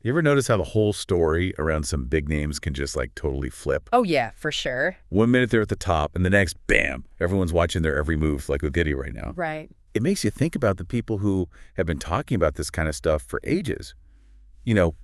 You ever notice how the whole story around some big names can just like totally flip? Oh, yeah, for sure. One minute they're at the top, and the next, bam, everyone's watching their every move, like with Diddy right now. Right. It makes you think about the people who have been talking about this kind of stuff for ages. You know,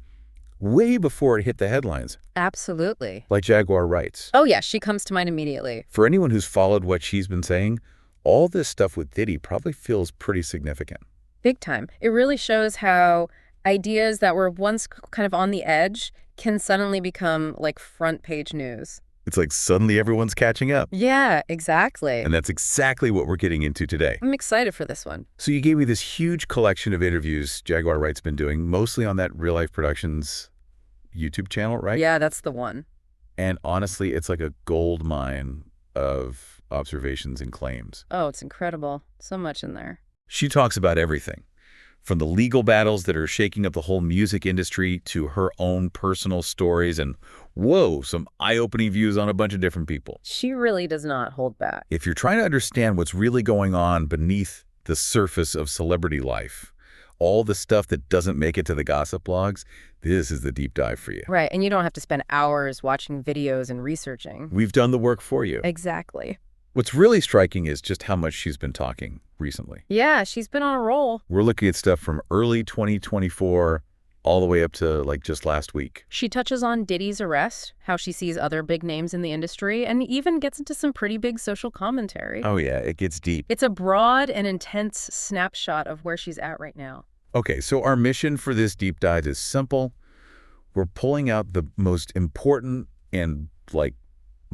way before it hit the headlines, Absolutely. like Jaguar Wright. Oh, yeah, she comes to mind immediately. For anyone who's followed what she's been saying, all this stuff with Diddy probably feels pretty significant. Big time. It really shows how ideas that were once kind of on the edge can suddenly become like front page news. It's like suddenly everyone's catching up. Yeah, exactly. And that's exactly what we're getting into today. I'm excited for this one. So you gave me this huge collection of interviews Jaguar Wright's been doing, mostly on that Real Life Productions YouTube channel, right? Yeah, that's the one. And honestly, it's like a gold mine of observations and claims. Oh, it's incredible. So much in there. She talks about everything, from the legal battles that are shaking up the whole music industry to her own personal stories and, whoa, some eye-opening views on a bunch of different people. She really does not hold back. If you're trying to understand what's really going on beneath the surface of celebrity life, all the stuff that doesn't make it to the gossip blogs, this is the deep dive for you. Right, and you don't have to spend hours watching videos and researching. We've done the work for you. Exactly. What's really striking is just how much she's been talking recently. Yeah, she's been on a roll. We're looking at stuff from early 2024 all the way up to like just last week. She touches on Diddy's arrest, how she sees other big names in the industry, and even gets into some pretty big social commentary. Oh yeah, it gets deep. It's a broad and intense snapshot of where she's at right now. Okay, so our mission for this deep dive is simple. We're pulling out the most important and like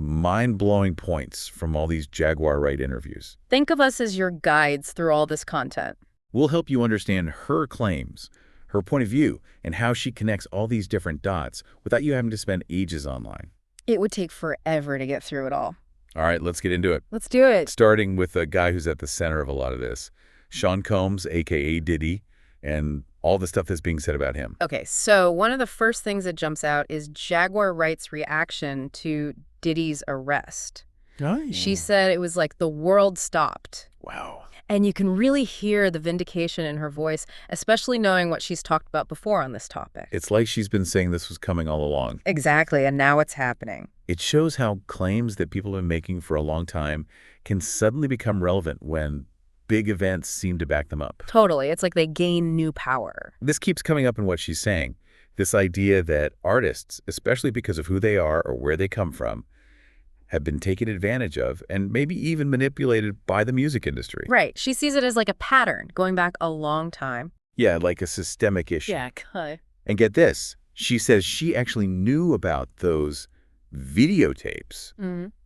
mind-blowing points from all these Jaguar Wright interviews. Think of us as your guides through all this content. We'll help you understand her claims, her point of view, and how she connects all these different dots without you having to spend ages online. It would take forever to get through it all. All right, let's get into it. Let's do it. Starting with a guy who's at the center of a lot of this, Sean Combs, a.k.a. Diddy, and all the stuff that's being said about him. Okay, so one of the first things that jumps out is Jaguar Wright's reaction to Diddy's arrest. Oh, yeah. She said it was like the world stopped. Wow. And you can really hear the vindication in her voice, especially knowing what she's talked about before on this topic. It's like she's been saying this was coming all along. Exactly, and now it's happening. It shows how claims that people have been making for a long time can suddenly become relevant when big events seem to back them up. Totally. It's like they gain new power. This keeps coming up in what she's saying. This idea that artists, especially because of who they are or where they come from, have been taken advantage of and maybe even manipulated by the music industry. Right. She sees it as like a pattern going back a long time. Yeah, like a systemic issue. Yeah, okay. And get this, she says she actually knew about those videotapes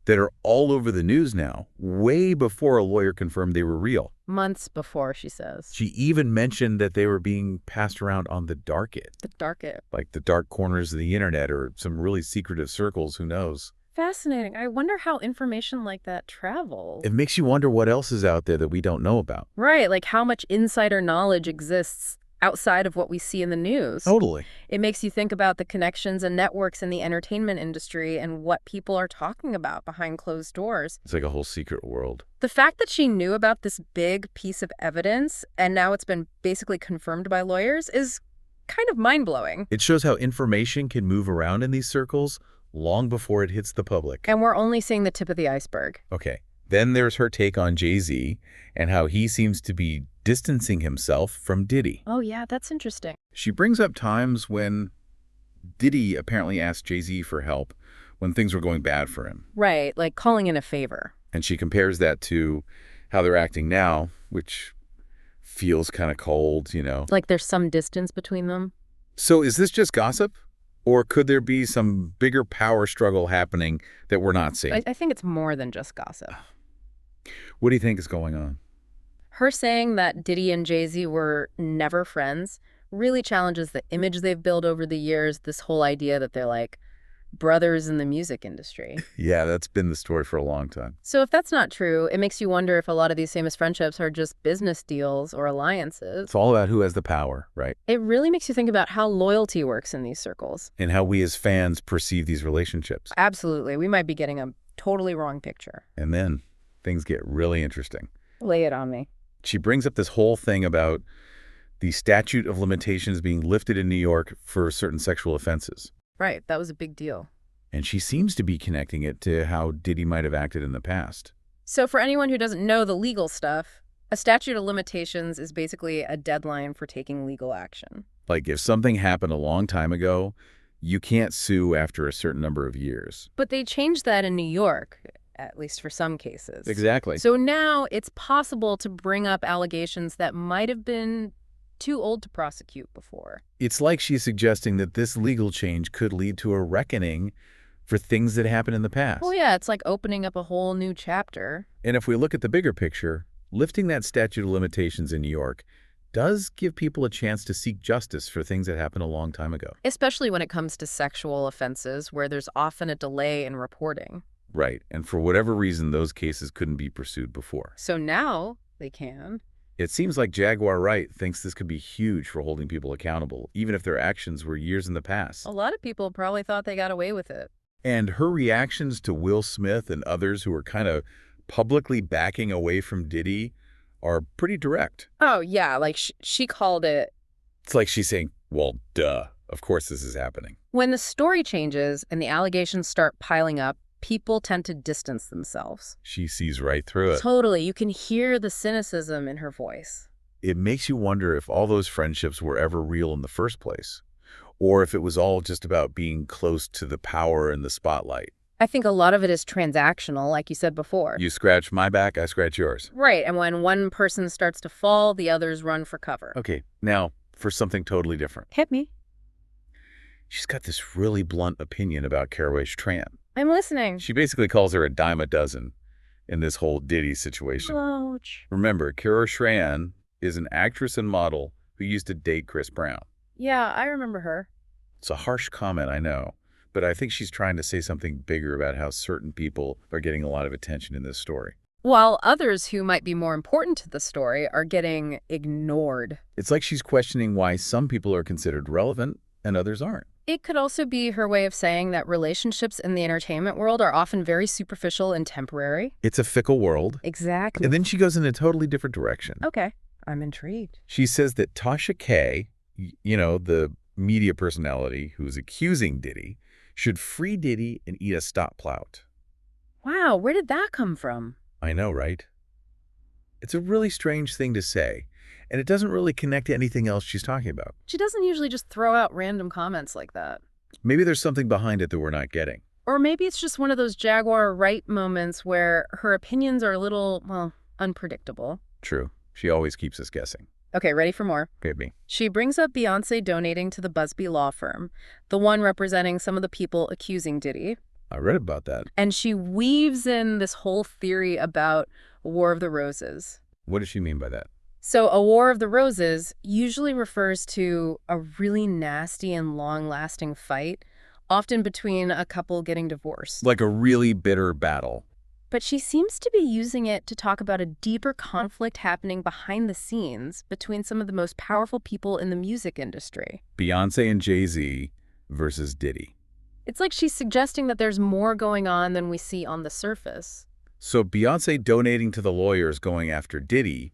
that are all over the news now, way before a lawyer confirmed they were real. Months before, she says. She even mentioned that they were being passed around on the darket. The darket. Like the dark corners of the internet or some really secretive circles, who knows? Fascinating. I wonder how information like that travels. It makes you wonder what else is out there that we don't know about. Right, like how much insider knowledge exists outside of what we see in the news. Totally. It makes you think about the connections and networks in the entertainment industry and what people are talking about behind closed doors. It's like a whole secret world. The fact that she knew about this big piece of evidence and now it's been basically confirmed by lawyers is kind of mind-blowing. It shows how information can move around in these circles long before it hits the public. And we're only seeing the tip of the iceberg. Okay. Then there's her take on Jay-Z and how he seems to be distancing himself from Diddy. Oh, yeah, that's interesting. She brings up times when Diddy apparently asked Jay-Z for help when things were going bad for him. Right, like calling in a favor. And she compares that to how they're acting now, which feels kind of cold, you know. Like there's some distance between them. So is this just gossip? Or could there be some bigger power struggle happening that we're not seeing? I think it's more than just gossip. What do you think is going on? Her saying that Diddy and Jay-Z were never friends really challenges the image they've built over the years, this whole idea that they're like brothers in the music industry. Yeah, that's been the story for a long time. So if that's not true, it makes you wonder if a lot of these famous friendships are just business deals or alliances. It's all about who has the power, right? It really makes you think about how loyalty works in these circles. And how we as fans perceive these relationships. Absolutely. We might be getting a totally wrong picture. And then things get really interesting. Lay it on me. She brings up this whole thing about The statute of limitations being lifted in New York for certain sexual offenses. Right, that was a big deal. And she seems to be connecting it to how Diddy might have acted in the past. So for anyone who doesn't know the legal stuff, a statute of limitations is basically a deadline for taking legal action. Like if something happened a long time ago, you can't sue after a certain number of years. But they changed that in New York, at least for some cases. Exactly. So now it's possible to bring up allegations that might have been too old to prosecute before. It's like she's suggesting that this legal change could lead to a reckoning for things that happened in the past. Well, yeah, it's like opening up a whole new chapter. And if we look at the bigger picture, lifting that statute of limitations in New York does give people a chance to seek justice for things that happened a long time ago. Especially when it comes to sexual offenses, where there's often a delay in reporting. Right. And for whatever reason, those cases couldn't be pursued before. So now they can. It seems like Jaguar Wright thinks this could be huge for holding people accountable, even if their actions were years in the past. A lot of people probably thought they got away with it. And her reactions to Will Smith and others who are kind of publicly backing away from Diddy are pretty direct. Oh, yeah, like she called it. It's like she's saying, well, duh, of course this is happening. When the story changes and the allegations start piling up, people tend to distance themselves. She sees right through it. Totally. You can hear the cynicism in her voice. It makes you wonder if all those friendships were ever real in the first place, or if it was all just about being close to the power and the spotlight. I think a lot of it is transactional, like you said before. You scratch my back, I scratch yours. Right, and when one person starts to fall, the others run for cover. Okay, now for something totally different. Hit me. She's got this really blunt opinion about Caraway Tran. I'm listening. She basically calls her a dime a dozen in this whole Diddy situation. Ouch. Remember, Kara Schran is an actress and model who used to date Chris Brown. Yeah, I remember her. It's a harsh comment, I know, but I think she's trying to say something bigger about how certain people are getting a lot of attention in this story. While others who might be more important to the story are getting ignored. It's like she's questioning why some people are considered relevant and others aren't. It could also be her way of saying that relationships in the entertainment world are often very superficial and temporary. It's a fickle world. Exactly. And then she goes in a totally different direction. Okay, I'm intrigued. She says that Tasha K, you know, the media personality who's accusing Diddy, should free Diddy and eat a stop plout. Wow, where did that come from? I know, right? It's a really strange thing to say, and it doesn't really connect to anything else she's talking about. She doesn't usually just throw out random comments like that. Maybe there's something behind it that we're not getting. Or maybe it's just one of those Jaguar Wright moments where her opinions are a little, well, unpredictable. True. She always keeps us guessing. Okay, ready for more? Hit me. She brings up Beyoncé donating to the Busby law firm, the one representing some of the people accusing Diddy. I read about that. And she weaves in this whole theory about War of the Roses. What does she mean by that? So a War of the Roses usually refers to a really nasty and long-lasting fight, often between a couple getting divorced. Like a really bitter battle. But she seems to be using it to talk about a deeper conflict happening behind the scenes between some of the most powerful people in the music industry. Beyoncé and Jay-Z versus Diddy. It's like she's suggesting that there's more going on than we see on the surface. So Beyoncé donating to the lawyers going after Diddy,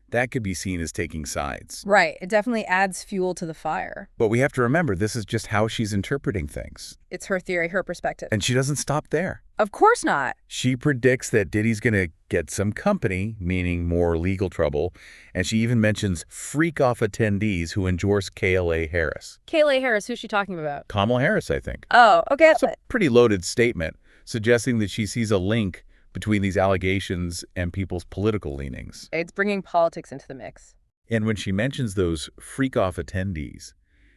that could be seen as taking sides. Right. It definitely adds fuel to the fire. But we have to remember, this is just how she's interpreting things. It's her theory, her perspective. And she doesn't stop there. Of course not. She predicts that Diddy's going to get some company, meaning more legal trouble, and she even mentions freak-off attendees who endorse KLA Harris. KLA Harris, who's she talking about? Kamala Harris, I think. Oh, okay. It's a pretty loaded statement, suggesting that she sees a link between these allegations and people's political leanings. It's bringing politics into the mix. And when she mentions those freak-off attendees,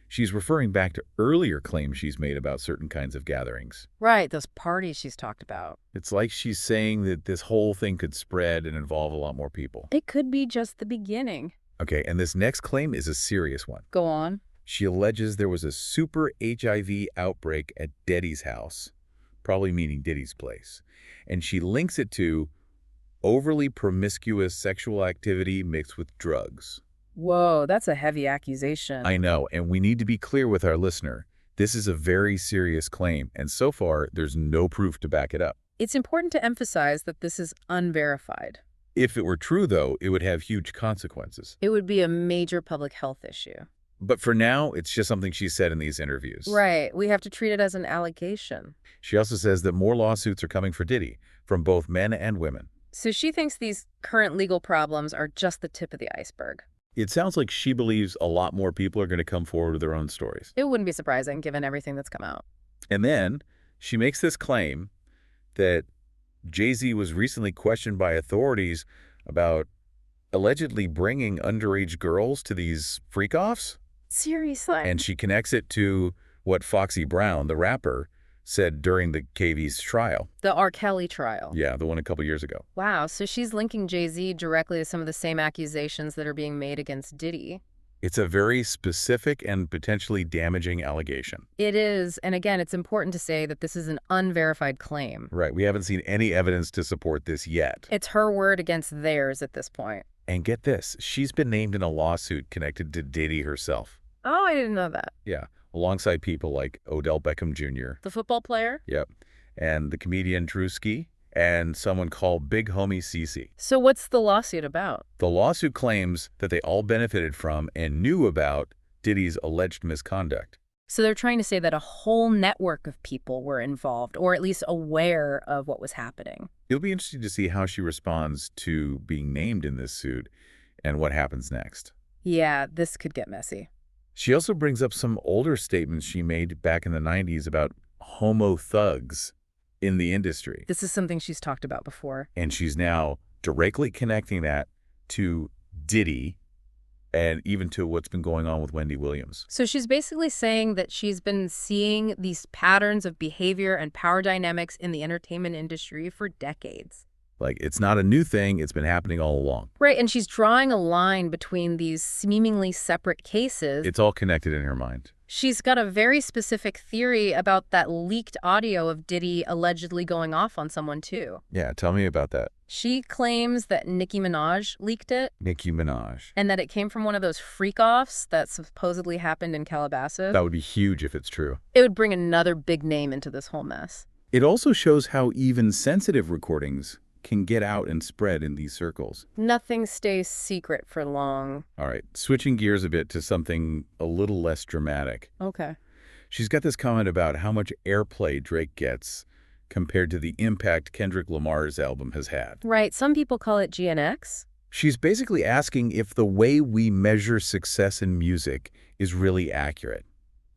she's referring back to earlier claims she's made about certain kinds of gatherings. Right, those parties she's talked about. It's like she's saying that this whole thing could spread and involve a lot more people. It could be just the beginning. Okay, and this next claim is a serious one. Go on. She alleges there was a super HIV outbreak at Diddy's house, probably meaning Diddy's place, and she links it to overly promiscuous sexual activity mixed with drugs. Whoa, that's a heavy accusation. I know, and we need to be clear with our listener. This is a very serious claim, and so far, there's no proof to back it up. It's important to emphasize that this is unverified. If it were true, though, it would have huge consequences. It would be a major public health issue. But for now, it's just something she said in these interviews. Right. We have to treat it as an allegation. She also says that more lawsuits are coming for Diddy, from both men and women. So she thinks these current legal problems are just the tip of the iceberg. It sounds like she believes a lot more people are going to come forward with their own stories. It wouldn't be surprising given everything that's come out. And then she makes this claim that Jay-Z was recently questioned by authorities about allegedly bringing underage girls to these freak-offs. Seriously? And she connects it to what Foxy Brown, the rapper, said during the KV's trial. The R. Kelly trial. Yeah, the one a couple years ago. Wow, so she's linking Jay-Z directly to some of the same accusations that are being made against Diddy. It's a very specific and potentially damaging allegation. It is, and again, it's important to say that this is an unverified claim. Right, we haven't seen any evidence to support this yet. It's her word against theirs at this point. And get this, she's been named in a lawsuit connected to Diddy herself. Oh, I didn't know that. Yeah, alongside people like Odell Beckham Jr. The football player? Yep, and the comedian Drewski, and someone called Big Homie CeCe. So what's the lawsuit about? The lawsuit claims that they all benefited from and knew about Diddy's alleged misconduct. So they're trying to say that a whole network of people were involved, or at least aware of what was happening. It'll be interesting to see how she responds to being named in this suit and what happens next. Yeah, this could get messy. She also brings up some older statements she made back in the 90s about homo thugs in the industry. This is something she's talked about before. And she's now directly connecting that to Diddy and even to what's been going on with Wendy Williams. So she's basically saying that she's been seeing these patterns of behavior and power dynamics in the entertainment industry for decades. Like, it's not a new thing. It's been happening all along. Right, and she's drawing a line between these seemingly separate cases. It's all connected in her mind. She's got a very specific theory about that leaked audio of Diddy allegedly going off on someone, too. Yeah, tell me about that. She claims that Nicki Minaj leaked it. Nicki Minaj. And that it came from one of those freak-offs that supposedly happened in Calabasas. That would be huge if it's true. It would bring another big name into this whole mess. It also shows how even sensitive recordings can get out and spread in these circles. Nothing stays secret for long. All right, switching gears a bit to something a little less dramatic. Okay. She's got this comment about how much airplay Drake gets compared to the impact Kendrick Lamar's album has had. Right, some people call it GNX. She's basically asking if the way we measure success in music is really accurate.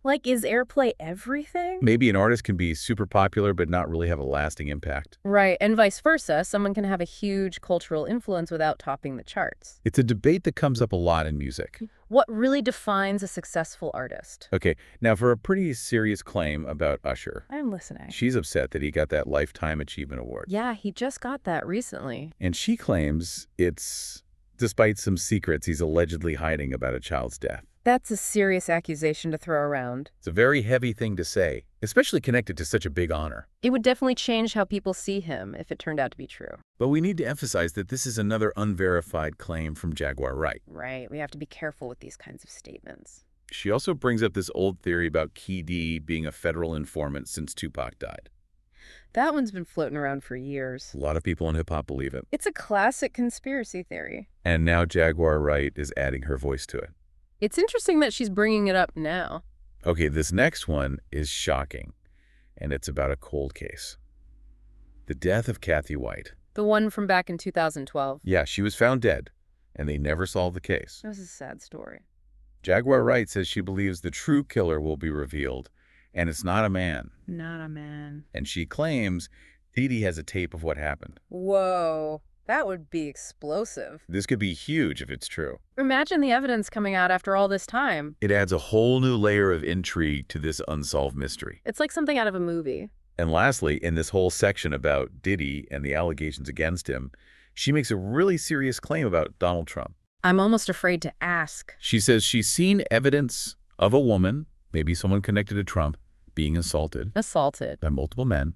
Like, is airplay everything? Maybe an artist can be super popular but not really have a lasting impact. Right, and vice versa. Someone can have a huge cultural influence without topping the charts. It's a debate that comes up a lot in music. What really defines a successful artist? Okay, now for a pretty serious claim about Usher. I'm listening. She's upset that he got that Lifetime Achievement Award. Yeah, he just got that recently. And she claims it's despite some secrets he's allegedly hiding about a child's death. That's a serious accusation to throw around. It's a very heavy thing to say, especially connected to such a big honor. It would definitely change how people see him if it turned out to be true. But we need to emphasize that this is another unverified claim from Jaguar Wright. Right, we have to be careful with these kinds of statements. She also brings up this old theory about Key D being a federal informant since Tupac died. That one's been floating around for years. A lot of people in hip-hop believe it. It's a classic conspiracy theory. And now Jaguar Wright is adding her voice to it. It's interesting that she's bringing it up now. Okay, this next one is shocking, and it's about a cold case. The death of Kathy White. The one from back in 2012. Yeah, she was found dead, and they never solved the case. It was a sad story. Jaguar Wright says she believes the true killer will be revealed, and it's not a man. Not a man. And she claims Diddy has a tape of what happened. Whoa, that would be explosive. This could be huge if it's true. Imagine the evidence coming out after all this time. It adds a whole new layer of intrigue to this unsolved mystery. It's like something out of a movie. And lastly, in this whole section about Diddy and the allegations against him, she makes a really serious claim about Donald Trump. I'm almost afraid to ask. She says she's seen evidence of a woman, maybe someone connected to Trump, being assaulted by multiple men,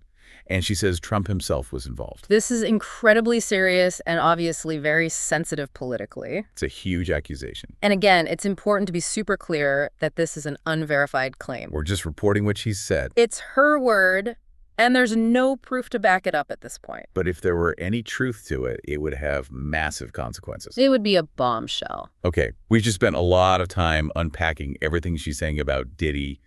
and she says Trump himself was involved. This is incredibly serious and obviously very sensitive politically. It's a huge accusation. And again, it's important to be super clear that this is an unverified claim. We're just reporting what she said. It's her word And there's no proof to back it up at this point. But if there were any truth to it, it would have massive consequences. It would be a bombshell. Okay, we just spent a lot of time unpacking everything she's saying about Diddy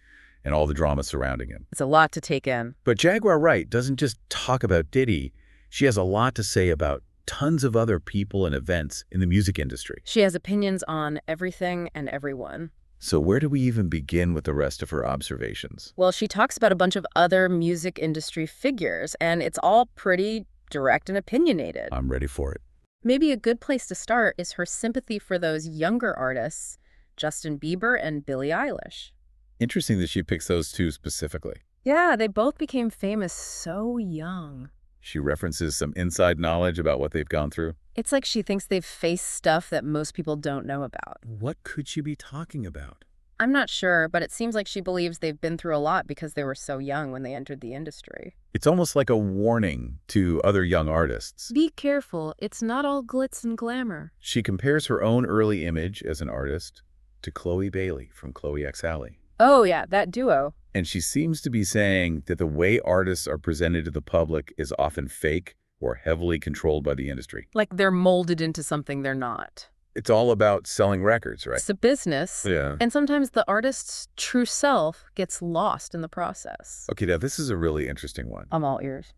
and all the drama surrounding him. It's a lot to take in. But Jaguar Wright doesn't just talk about Diddy. She has a lot to say about tons of other people and events in the music industry. She has opinions on everything and everyone. So where do we even begin with the rest of her observations? Well, she talks about a bunch of other music industry figures, and it's all pretty direct and opinionated. I'm ready for it. Maybe a good place to start is her sympathy for those younger artists, Justin Bieber and Billie Eilish. Interesting that she picks those two specifically. Yeah, they both became famous so young. She references some inside knowledge about what they've gone through. It's like she thinks they've faced stuff that most people don't know about. What could she be talking about? I'm not sure, but it seems like she believes they've been through a lot because they were so young when they entered the industry. It's almost like a warning to other young artists. Be careful, it's not all glitz and glamour. She compares her own early image as an artist to Chloe Bailey from Chloe X Alley. Oh yeah, that duo. And she seems to be saying that the way artists are presented to the public is often fake or heavily controlled by the industry. Like they're molded into something they're not. It's all about selling records, right? It's a business. Yeah. And sometimes the artist's true self gets lost in the process. Okay, now this is a really interesting one. I'm all ears.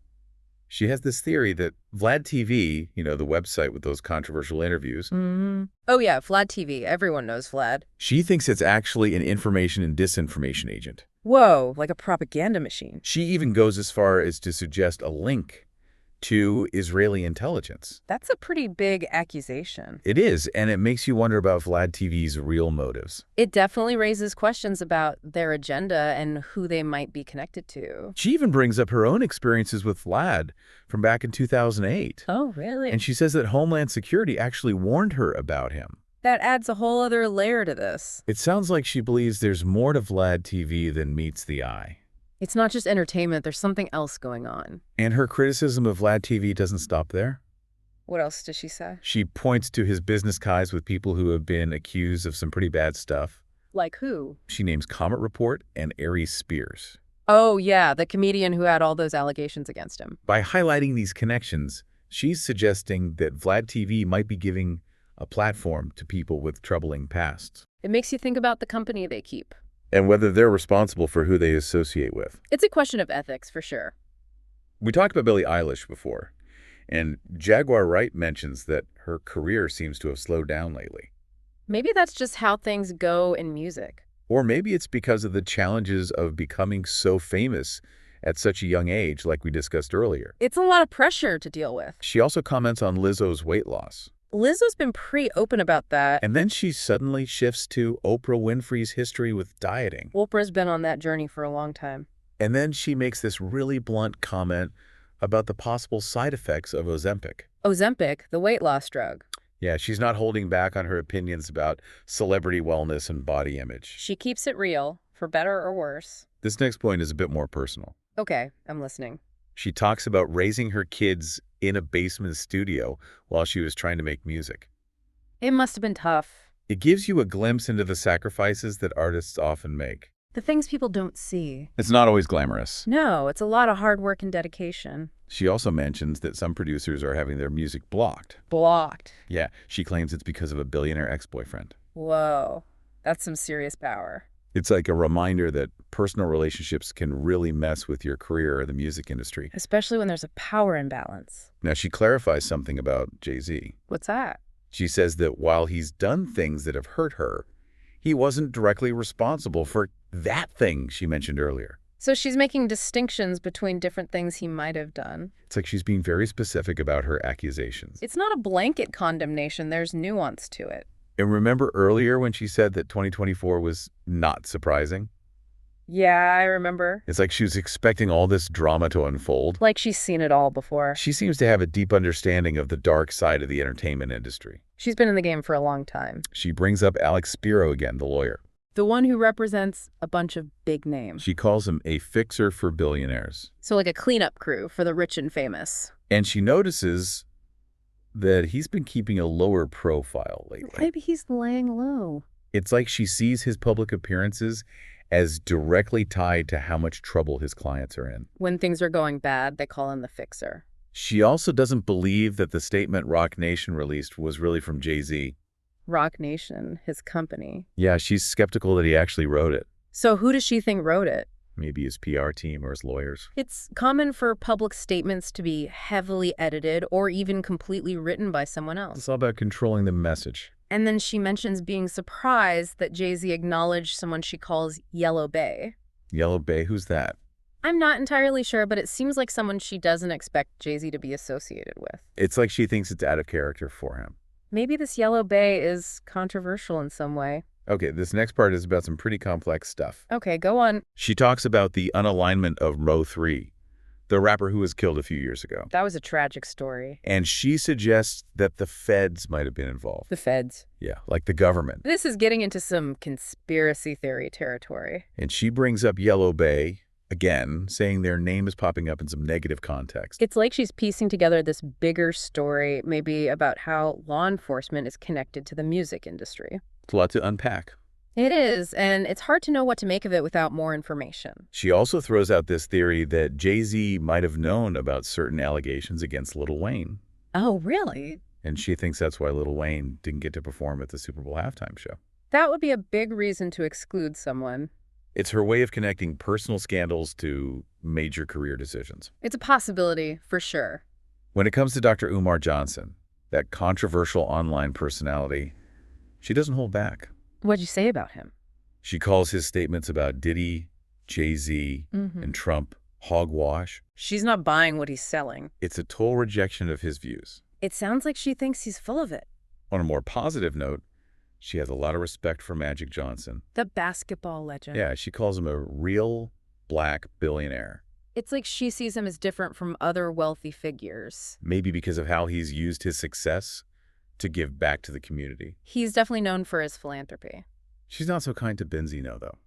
She has this theory that Vlad TV, the website with those controversial interviews, Oh yeah, Vlad TV. Everyone knows Vlad. she thinks it's actually an information and disinformation agent. Whoa, like a propaganda machine. She even goes as far as to suggest a link to Israeli intelligence. That's a pretty big accusation. It is, and it makes you wonder about Vlad TV's real motives. It definitely raises questions about their agenda and who they might be connected to. She even brings up her own experiences with Vlad from back in 2008. Oh, really? And she says that Homeland Security actually warned her about him. That adds a whole other layer to this. It sounds like she believes there's more to Vlad TV than meets the eye. It's not just entertainment, there's something else going on. And her criticism of Vlad TV doesn't stop there. What else does she say? She points to his business ties with people who have been accused of some pretty bad stuff. Like who? She names Comet Report and Aries Spears. Oh, yeah, the comedian who had all those allegations against him. By highlighting these connections, she's suggesting that Vlad TV might be giving a platform to people with troubling pasts. It makes you think about the company they keep. And whether they're responsible for who they associate with. It's a question of ethics, for sure. We talked about Billie Eilish before, and Jaguar Wright mentions that her career seems to have slowed down lately. Maybe that's just how things go in music. Or maybe it's because of the challenges of becoming so famous at such a young age, like we discussed earlier. It's a lot of pressure to deal with. She also comments on Lizzo's weight loss. Lizzo's been pretty open about that. And then she suddenly shifts to Oprah Winfrey's history with dieting. Oprah's been on that journey for a long time. And then she makes this really blunt comment about the possible side effects of Ozempic. Ozempic, the weight loss drug. Yeah, she's not holding back on her opinions about celebrity wellness and body image. She keeps it real, for better or worse. This next point is a bit more personal. Okay, I'm listening. She talks about raising her kids in a basement studio while she was trying to make music. It must have been tough. It gives you a glimpse into the sacrifices that artists often make. The things people don't see. It's not always glamorous. No, it's a lot of hard work and dedication. She also mentions that some producers are having their music blocked. Blocked. Yeah, she claims it's because of a billionaire ex-boyfriend. Whoa, that's some serious power. It's like a reminder that personal relationships can really mess with your career or the music industry. Especially when there's a power imbalance. Now, she clarifies something about Jay-Z. What's that? She says that while he's done things that have hurt her, he wasn't directly responsible for that thing she mentioned earlier. So she's making distinctions between different things he might have done. It's like she's being very specific about her accusations. It's not a blanket condemnation. There's nuance to it. And remember earlier when she said that 2024 was not surprising? Yeah, I remember. It's like she was expecting all this drama to unfold. Like she's seen it all before. She seems to have a deep understanding of the dark side of the entertainment industry. She's been in the game for a long time. She brings up Alex Spiro again, the lawyer. The one who represents a bunch of big names. She calls him a fixer for billionaires. So like a cleanup crew for the rich and famous. And she notices that he's been keeping a lower profile lately. Maybe he's laying low. It's like she sees his public appearances as directly tied to how much trouble his clients are in. When things are going bad, they call him the fixer. She also doesn't believe that the statement Roc Nation released was really from Jay-Z. Roc Nation, his company. Yeah, she's skeptical that he actually wrote it. So who does she think wrote it? Maybe his PR team or his lawyers. It's common for public statements to be heavily edited or even completely written by someone else. It's all about controlling the message. And then she mentions being surprised that Jay-Z acknowledged someone she calls Yellow Bay. Yellow Bay, who's that? I'm not entirely sure, but it seems like someone she doesn't expect Jay-Z to be associated with. It's like she thinks it's out of character for him. Maybe this Yellow Bay is controversial in some way. Okay, this next part is about some pretty complex stuff. Okay, go on. She talks about the unalignment of Mo 3, the rapper who was killed a few years ago. That was a tragic story. And she suggests that the feds might have been involved. The feds. Yeah, like the government. This is getting into some conspiracy theory territory. And she brings up Yellow Bay, again, saying their name is popping up in some negative context. It's like she's piecing together this bigger story, maybe about how law enforcement is connected to the music industry. It's a lot to unpack. It is, and it's hard to know what to make of it without more information. She also throws out this theory that Jay-Z might have known about certain allegations against Lil Wayne. Oh, really? And she thinks that's why Lil Wayne didn't get to perform at the Super Bowl halftime show. That would be a big reason to exclude someone. It's her way of connecting personal scandals to major career decisions. It's a possibility, for sure. When it comes to Dr. Umar Johnson, that controversial online personality, she doesn't hold back. What'd you say about him? She calls his statements about Diddy, Jay-Z, and Trump hogwash. She's not buying what he's selling. It's a total rejection of his views. It sounds like she thinks he's full of it. On a more positive note, she has a lot of respect for Magic Johnson. The basketball legend. Yeah, she calls him a real black billionaire. It's like she sees him as different from other wealthy figures. Maybe because of how he's used his success to give back to the community. He's definitely known for his philanthropy. She's not so kind to Benzino, though.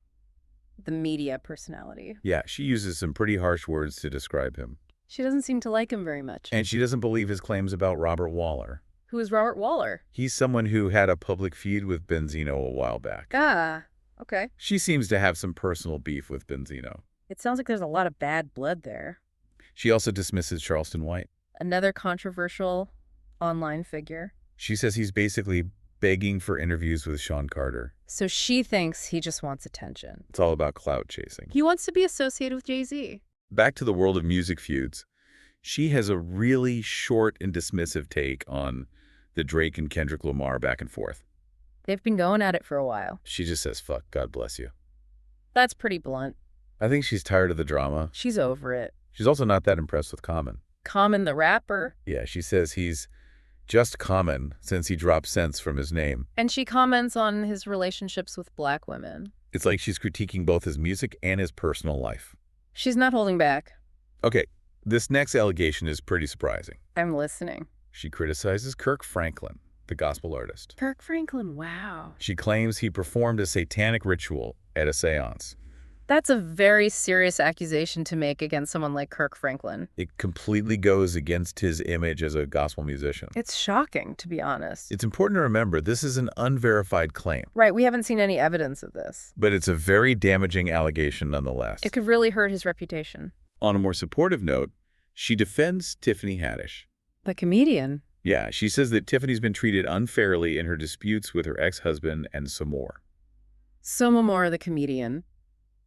The media personality. Yeah, she uses some pretty harsh words to describe him. She doesn't seem to like him very much. And she doesn't believe his claims about Robert Waller. Who is Robert Waller? He's someone who had a public feud with Benzino a while back. Ah, okay. She seems to have some personal beef with Benzino. It sounds like there's a lot of bad blood there. She also dismisses Charleston White. Another controversial online figure. She says he's basically begging for interviews with Sean Carter. So she thinks he just wants attention. It's all about clout chasing. He wants to be associated with Jay-Z. Back to the world of music feuds. She has a really short and dismissive take on the Drake and Kendrick Lamar back and forth. They've been going at it for a while. She just says, fuck, God bless you. That's pretty blunt. I think she's tired of the drama. She's over it. She's also not that impressed with Common. Common the rapper? Yeah, she says he's just Common since he dropped Sense from his name. And she comments on his relationships with black women. It's like she's critiquing both his music and his personal life. She's not holding back. Okay, this next allegation is pretty surprising. I'm listening. She criticizes Kirk Franklin, the gospel artist. Kirk Franklin, wow. She claims he performed a satanic ritual at a seance. That's a very serious accusation to make against someone like Kirk Franklin. It completely goes against his image as a gospel musician. It's shocking, to be honest. It's important to remember this is an unverified claim. Right, we haven't seen any evidence of this. But it's a very damaging allegation nonetheless. It could really hurt his reputation. On a more supportive note, she defends Tiffany Haddish. The comedian? Yeah, she says that Tiffany's been treated unfairly in her disputes with her ex-husband and some more. Somomora, the comedian.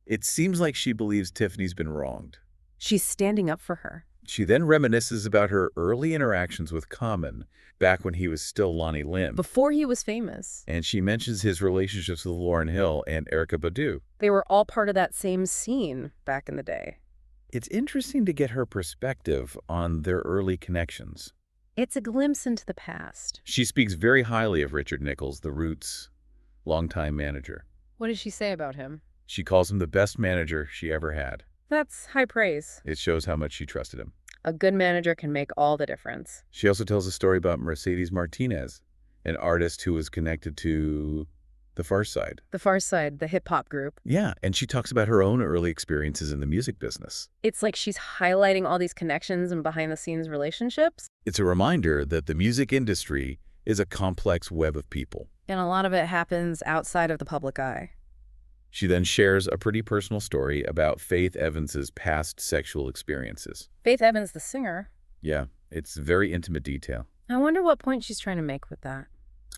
It seems like she believes Tiffany's been wronged. She's standing up for her. She then reminisces about her early interactions with Common back when he was still Lonnie Lim. Before he was famous. And she mentions his relationships with Lauryn Hill and Erykah Badu. They were all part of that same scene back in the day. It's interesting to get her perspective on their early connections. It's a glimpse into the past. She speaks very highly of Richard Nichols, the Roots' longtime manager. What does she say about him? She calls him the best manager she ever had. That's high praise. It shows how much she trusted him. A good manager can make all the difference. She also tells a story about Mercedes Martinez, an artist who was connected to the Far Side. The Far Side, the hip-hop group. Yeah, and she talks about her own early experiences in the music business. It's like she's highlighting all these connections and behind-the-scenes relationships. It's a reminder that the music industry is a complex web of people. And a lot of it happens outside of the public eye. She then shares a pretty personal story about Faith Evans's past sexual experiences. Faith Evans, the singer. Yeah, it's very intimate detail. I wonder what point she's trying to make with that.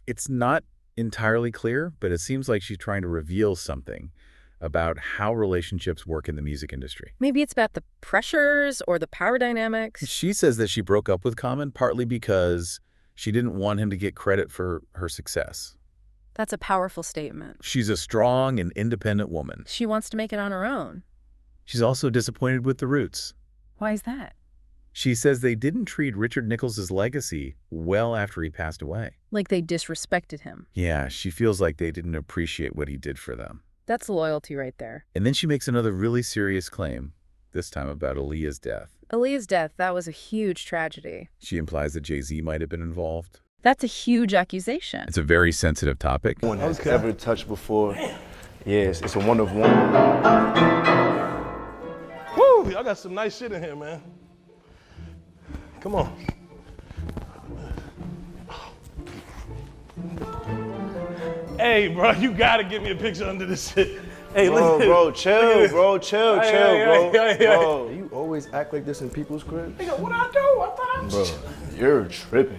It's not entirely clear, but it seems like she's trying to reveal something about how relationships work in the music industry. Maybe it's about the pressures or the power dynamics. She says that she broke up with Common partly because she didn't want him to get credit for her success. That's a powerful statement. She's a strong and independent woman. She wants to make it on her own. She's also disappointed with the Roots. Why is that? She says they didn't treat Richard Nichols' legacy well after he passed away. Like they disrespected him. Yeah, she feels like they didn't appreciate what he did for them. That's loyalty right there. And then she makes another really serious claim, this time about Aaliyah's death. Aaliyah's death, that was a huge tragedy. She implies that Jay-Z might have been involved. That's a huge accusation. It's a very sensitive topic. No one has ever touched before. Yes, it's a one of one. Woo! Y'all got some nice shit in here, man. Come on. Hey, bro, you gotta get me a picture under this shit. Hey, Bro, chill, bro, chill, bro. Hey. Bro, you always act like this in people's crib? Nigga, what I do? I thought Bro, you're tripping.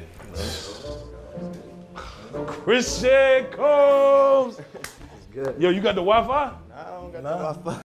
Christian Combs. Good. Yo, you got the Wi-Fi? I don't got the Wi-Fi.